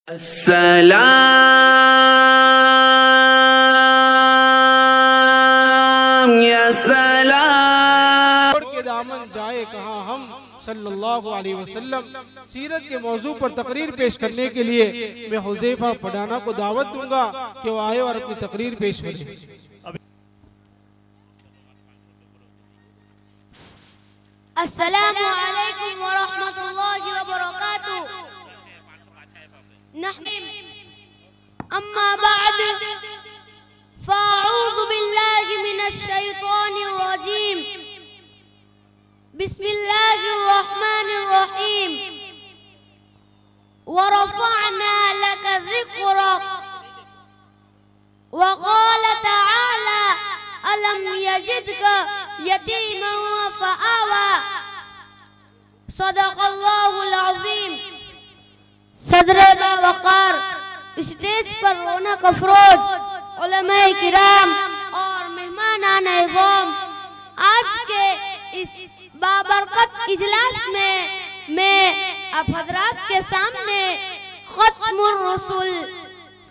अस्सलाम या सलाम के दामन जाए कहाँ हम सल्लल्लाहु अलैहि वसल्लम। सीरत के मौजू पर तकरीर पेश करने के लिए मैं हुज़ैफा पठाना को दावत दूंगा कि वो आए और अपनी तकरीर पेश करें। अस्सलामु अलैकुम व रहमतुल्लाहि व बरकातुहू। अम्मा बाद फ़अऊज़ु बिल्लाहि मिनश शैतानिर रजीम। बिस्मिल्लाहिर रहमानिर रहीम। व रफ़अना लका ज़िक्रक व क़ाल तआला अलम यजिदका यतीमन फ़आवा। सदक़ल्लाहुल अज़ीम। सदरे बावक़ार स्टेज पर रौनक अफरोज उलमाए किराम और मेहमानान इज़्ज़ाम, आज के इस बाबरकत इजलास में मैं आप हजरात के सामने खत्मुर रसूल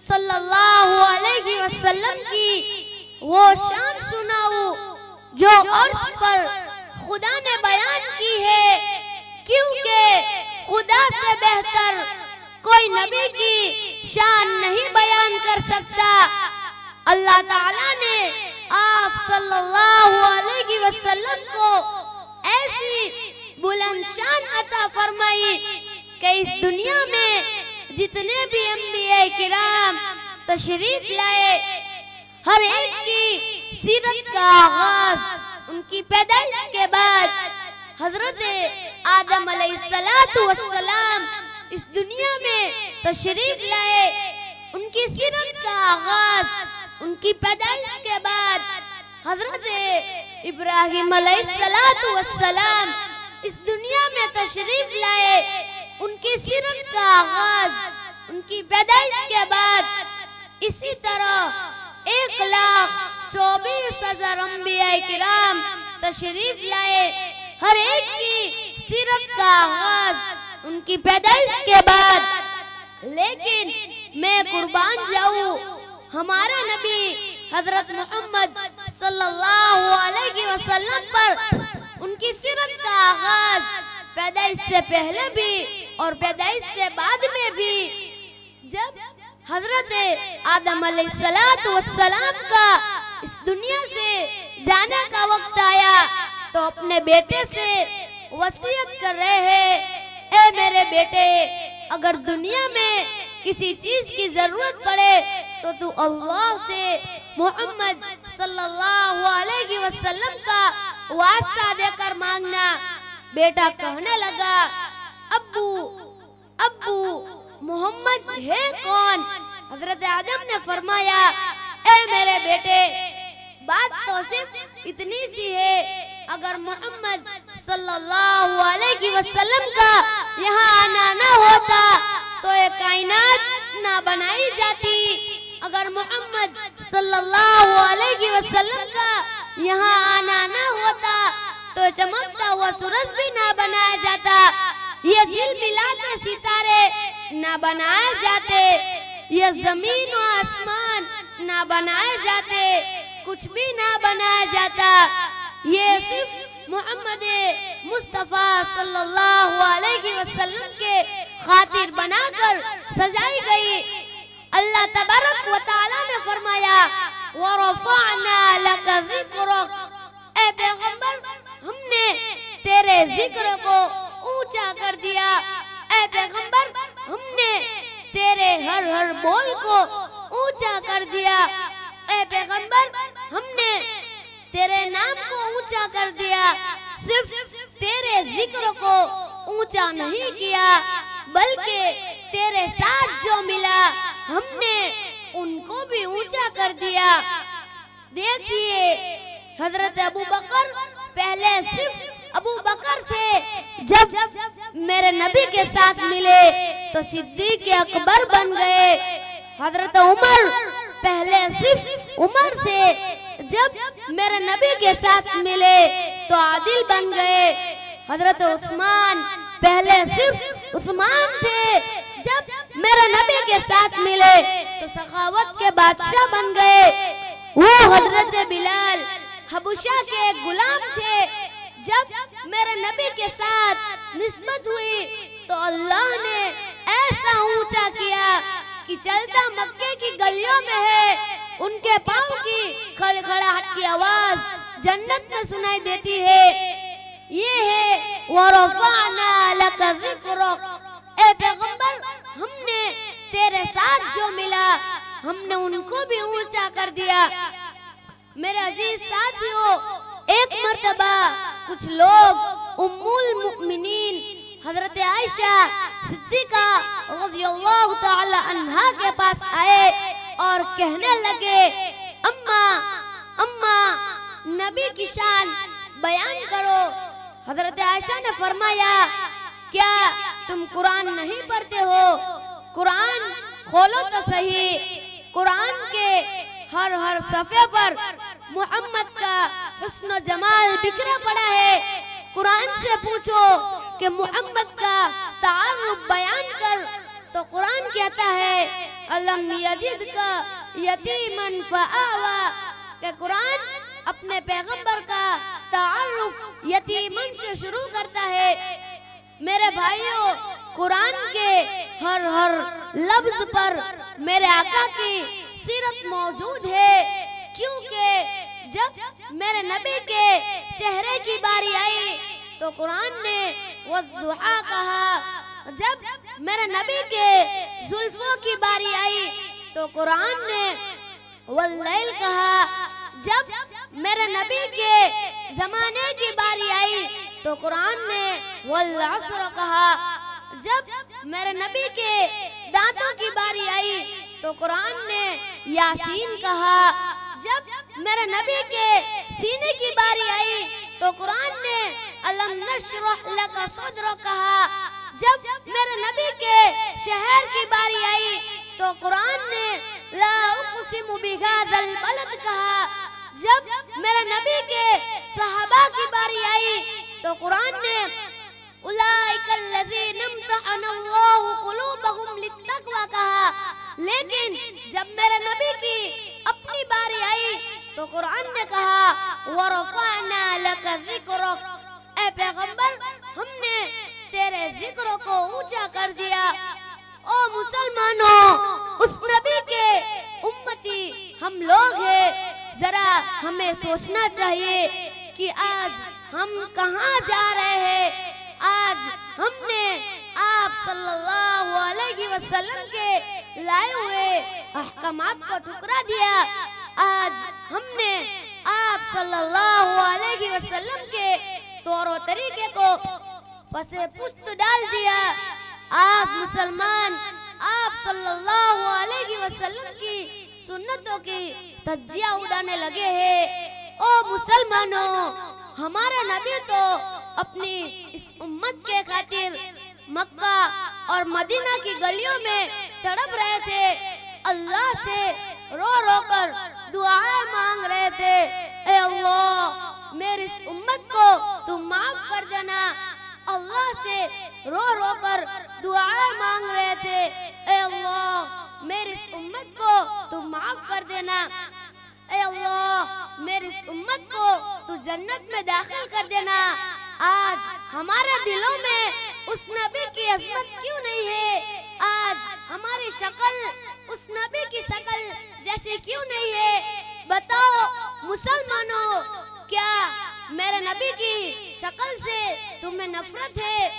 सल्लल्लाहु अलैहि वसल्लम की वो शान सुनाऊं जो अर्श पर खुदा ने बयान की है, क्योंकि खुदा से बेहतर कोई नबी की शान नहीं बयान कर सकता। अल्लाह ताला ने आप सल्लल्लाहु अलैहि वसल्लम को ऐसी बुलंद शान अता फरमाई कि इस दुनिया में जितने भी अंबिया किराम तशरीफ लाए, हर एक की सीरत का आगाज उनकी पैदाइश के बाद हजरत आदम अलैहिस्सलातु वस्सलाम इस दुनिया में तशरीफ लाए। उनकी सीरत का आगाज उनकी पैदाइश के बाद हजरत इब्राहिम अलैहिस्सलातु वस्सलाम इस दुनिया में तशरीफ लाए। उनकी सीरत का आगाज उनकी पैदाइश के बाद इसी तरह 1,24,000 अंबिया किराम तशरीफ लाए। हर एक की सीरत का आगाज उनकी पैदाइश के बाद। लेकिन मैं कुर्बान जाऊं हमारा नबी हजरत मोहम्मद सल्लल्लाहु अलैहि वसल्लम पर। उनकी सीरत का आगाज पैदाइश से पहले भी और पैदाइश से बाद में भी। जब हजरत आदम अलैहिस्सलातु वस्सलाम का इस दुनिया से जाने का वक्त आया तो अपने बेटे से वसीयत कर रहे हैं, ए मेरे बेटे, अगर दुनिया में किसी चीज की जरूरत पड़े तो तू अल्लाह से मोहम्मद सल्लल्लाहु अलैहि वसल्लम का वास्ता देकर मांगना। बेटा कहने लगा, अब्बू अब्बू मोहम्मद है कौन? हजरत आदम ने फरमाया, ए मेरे बेटे, बात तो सिर्फ इतनी सी है, अगर मोहम्मद सल्लल्लाहु अलैहि वसल्लम का यहाँ आना न होता तो ये कायनात ना बनाई जाती। अगर मोहम्मद सल्लल्लाहु अलैहि वसल्लम का यहाँ आना न होता तो चमकता हुआ सूरज भी ना बनाया जाता, ये झिलमिलाते सितारे ना बनाए जाते, ये जमीन और आसमान ना बनाए जाते, कुछ भी ना बनाया जाता। ये सिर्फ मोहम्मद मुस्तफा सल्लल्लाहु अलैहि वसल्लम के खातिर बनाकर सजाई गई। अल्लाह तबारक व तआला ने फरमाया, व रफ़अना लका ज़िक्रक, ए पैगंबर, हमने तेरे जिक्र को ऊंचा कर दिया। ए पैगंबर, हमने तेरे हर हर बोल को ऊंचा कर दिया। ए पैगंबर, हमने तेरे नाम को ऊंचा कर दिया। सिर्फ तेरे जिक्र को ऊंचा नहीं किया, बल्कि तेरे साथ जो मिला हमने उनको भी ऊंचा कर दिया। देखिए, हजरत अबू बकर पहले सिर्फ अबू बकर थे, जब मेरे नबी के साथ मिले तो सिद्दीक अकबर बन गए। हजरत उमर पहले सिर्फ उमर थे, जब मेरे नबी के साथ मिले तो आदिल बन गए। हजरत उस्मान पहले सिर्फ उस्मान थे, जब मेरे नबी के साथ मिले तो सखावत के बादशाह बन गए। वो हजरत बिलाल हबशा के एक गुलाम थे। जब मेरे नबी के साथ निस्बत हुई तो अल्लाह ने ऐसा ऊंचा किया कि चलता मक्के की गलियों में है, उनके पाँव की खड़खड़ाहट की आवाज जन्नत में सुनाई देती है। ये है वरफ़अना लका ज़िक्रक, ए पैगंबर हमने तेरे साथ जो मिला हमने उनको भी ऊंचा कर दिया। मेरे अजीज साथियों, एक मर्तबा कुछ लोग उम्मुल मुमिनीन हजरत आयशा सिद्दीका रज़ियल्लाहु ताला अन्हा के पास आए और कहने लगे, अम्मा अम्मा नबी की शान बयान करो। हजरत आयशा ने फरमाया, क्या तुम कुरान नहीं पढ़ते हो? कुरान खोलो तो सही। कुरान के हर सफ़े पर मोहम्मद का हुस्न जमाल बिखरा पड़ा है। कुरान से पूछो कि मोहम्मद का तारुफ बयान कर, तो कुरान कहता है अलम यजिदका यतीमन फआवा, कि कुरान अपने पैगंबर का तारुफ यतीमन से शुरू करता है। मेरे भाइयों, कुरान के हर लफ्ज पर मेरे आका की सीरत मौजूद है, क्योंकि जब मेरे नबी के चेहरे की बारी आई तो कुरान ने वद्दुहा कहा। जब मेरे नबी के जुल्फों की बारी आई तो कुरान ने वल्लैल कहा। जब मेरे नबी के जमाने की बारी आई तो कुरान ने वल असर कहा। जब मेरे नबी के दांतों की बारी आई तो कुरान ने यासीन कहा। जब मेरे नबी के सीने की बारी आई तो कुरान ने अलम नशरह लका सदरक कहा। जब मेरे नबी के शहर की बारी आई तो कुरान ने ला उक़सिमु बिहाज़ल बलद कहा। जब मेरे नबी के सहाबा की बारी आई तो कुरान ने उलाइका लज़ीना इम्तहनल्लाहु क़ुलूबहुम लित्तक़वा कहा। लेकिन जब मेरे नबी की अपनी बारी आई तो कुरान ने कहा वरफ़अना लका ज़िक्रक, ए पैगंबर हमने तेरे जिक्र को ऊंचा कर दिया। ओ मुसलमानों, उस नबी के उम्मती हम लोग हैं। जरा हमें सोचना चाहिए कि आज हम कहाँ जा रहे हैं। आज हमने आप सल्लल्लाहु अलैहि वसल्लम के लाए हुए अहकामात को ठुकरा दिया। आज हमने आप सल्लल्लाहु अलैहि वसल्लम के तौर व तरीके को पसे पुस्त डाल दिया। आज मुसलमान आप सल्लल्लाहु अलैहि वसल्लम की सुन्नतों की धज्जियां उड़ाने लगे हैं। ओ मुसलमानों, हमारा नबी तो अपनी इस उम्मत के खातिर मक्का और मदीना की गलियों में तड़प रहे थे, अल्लाह से रो रो कर दुआएं मांग रहे थे। ए अल्लाह, मेरी इस उम्मत को तू माफ कर देना। अल्लाह से रो रो कर दुआएं मांग रहे थे। ए अल्लाह, मेरी इस उम्मत को तू माफ कर देना। ए अल्लाह, मेरी इस उम्मत को तू जन्नत में दाखिल कर देना। आज हमारे दिलों में उस नबी की अज़मत क्यों नहीं है? आज हमारी शक्ल उस नबी की शक्ल जैसी क्यों नहीं है? बताओ मुसलमानों, क्या मेरे नबी की शक्ल से तुम्हें नफरत है?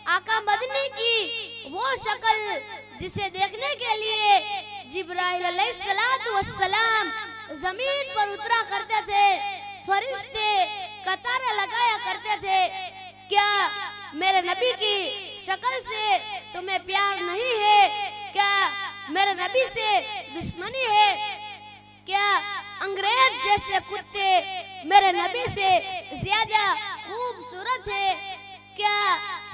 आका मदनी की वो शक्ल जिसे देखने के लिए जिब्राइल अलैहिस्सलातु वस्सलाम जमीन पर उतरा करते थे, फरिश्ते कतारें लगाया करते थे, क्या मेरे नबी की शक्ल से तुम्हें प्यार नहीं है? क्या मेरे नबी से दुश्मनी है? क्या अंग्रेज जैसे कुत्ते मेरे नबी से ज्यादा खूबसूरत है? क्या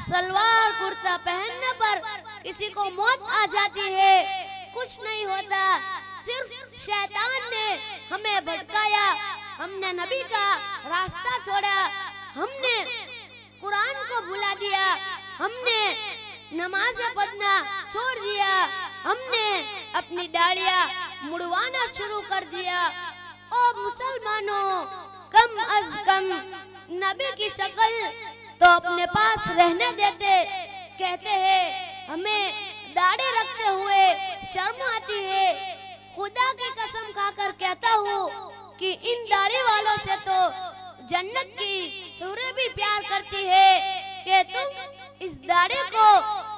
सलवार कुर्ता पहनने पर किसी को मौत आ जाती है? कुछ नहीं होता, सिर्फ शैतान ने हमें भटकाया। हमने नबी का रास्ता छोड़ा, हमने कुरान को भुला दिया, हमने नमाज पढ़ना छोड़ दिया, हमने अपनी दाढ़ियां मुड़वाना शुरू कर दिया। ओ मुसलमानों, कम अज कम नबी की शक्ल तो अपने पास रहने देते। कहते हैं हमें दाढ़ी रखते हुए शर्म आती है। खुदा की कसम खाकर कहता हूँ कि इन दाढ़ी वालों से तो जन्नत की हूरें भी प्यार करती है। कि तुम इस दाढ़ी को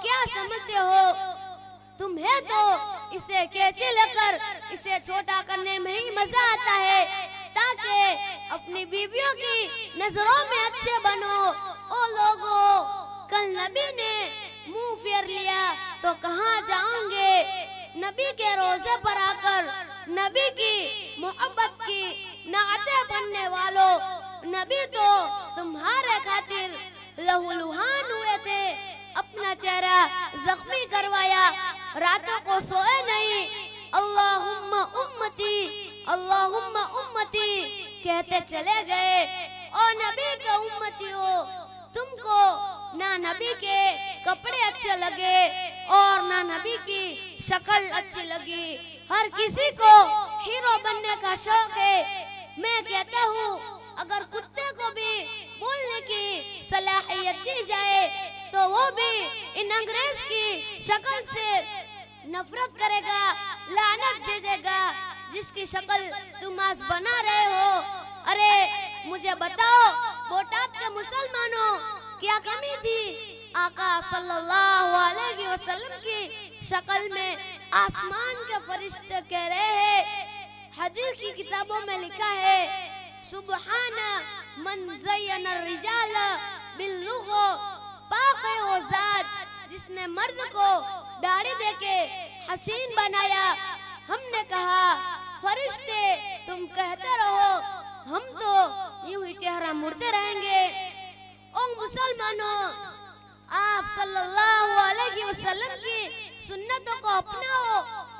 क्या समझते हो? तुम्हें तो इसे कैंची लेकर इसे छोटा करने में ही मजा आता है ताकि अपनी बीवियों की नजरों में अच्छे बनो। ओ लोगों, कल नबी ने मुंह फेर लिया तो कहाँ जाओगे? नबी के रोजे पर आकर नबी की मोहब्बत की नाते पढ़ने वालों, नबी तो तुम्हारे खातिर लहूलुहान हुए थे। अपना चेहरा जख्मी करवाया, रातों को सोए नहीं। अल्लाहुम्मा उम्मती, अल्लाहुम्मा उम्मती कहते चले गए। और नबी के उम्मतियों, तुमको ना नबी के कपड़े अच्छे लगे और ना नबी की शक्ल अच्छी लगी। हर किसी को हीरो बनने का शौक है। मैं कहता हूँ अगर कुत्ते को भी बोलने की सलाहियत दी जाए तो वो भी इन अंग्रेज की शक्ल से नफरत करेगा, लानत दे देगा जिसकी शक्ल तुम आज बना रहे हो। अरे मुझे बताओ बोटाप के मुसलमानों, क्या कमी थी? आका सल्लल्लाहु अलैहि वसल्लम की शक्ल में आसमान के फरिश्ते कह रहे हैं। हदीस की किताबों में लिखा है सुबहाना मन ज़य्यना रिजाल बिल्लुग़, पाक है वो ज़ात जिसने मर्द को दाढ़ी देके हसीन बनाया। हमने कहा फरिश्ते तुम कहते रहो, हम तो यूं ही चेहरा मुड़ते रहेंगे। ओ मुसलमानों, आप सल्लल्लाहु अलैहि वसल्लम की सुन्नतों को अपनाओ।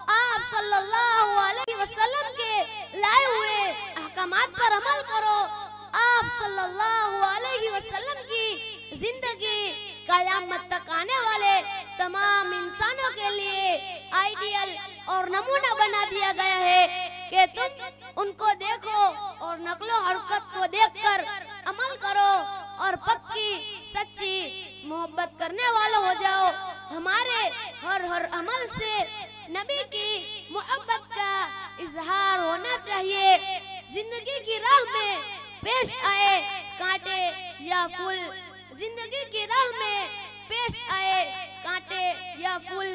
आप सल्लल्लाहु अलैहि वसल्लम के लाए हुए अहकामात पर अमल करो। आप सल्लल्लाहु अलैहि वसल्लम की जिंदगी कयामत तक आने वाले तमाम इंसानों के लिए आइडियल और नमूना बना दिया गया है कि तुम उनको देखो और नकलो हरकत को देखकर अमल करो और पक्की सच्ची मोहब्बत करने वाले हो जाओ। हमारे हर अमल से नबी की मोहब्बत का इजहार होना चाहिए। जिंदगी की राह में पेश आए कांटे या फूल, जिंदगी की राह में पेश आए कांटे या फूल,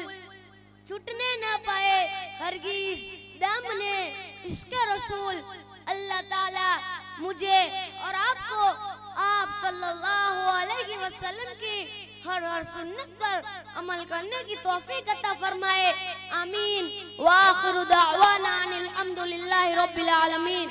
छूटने न पाए हरगिज दामने इश्क़ रसूल। अल्लाह ताला मुझे और आपको आप सल्लल्लाहु अलैहि वसल्लम की हर सुन्नत पर अमल करने की तौफीक अता फरमाए। आमीन। व आखिरु दाअवाना अनिल हम्दुलिल्लाहि रब्बिल आलमीन।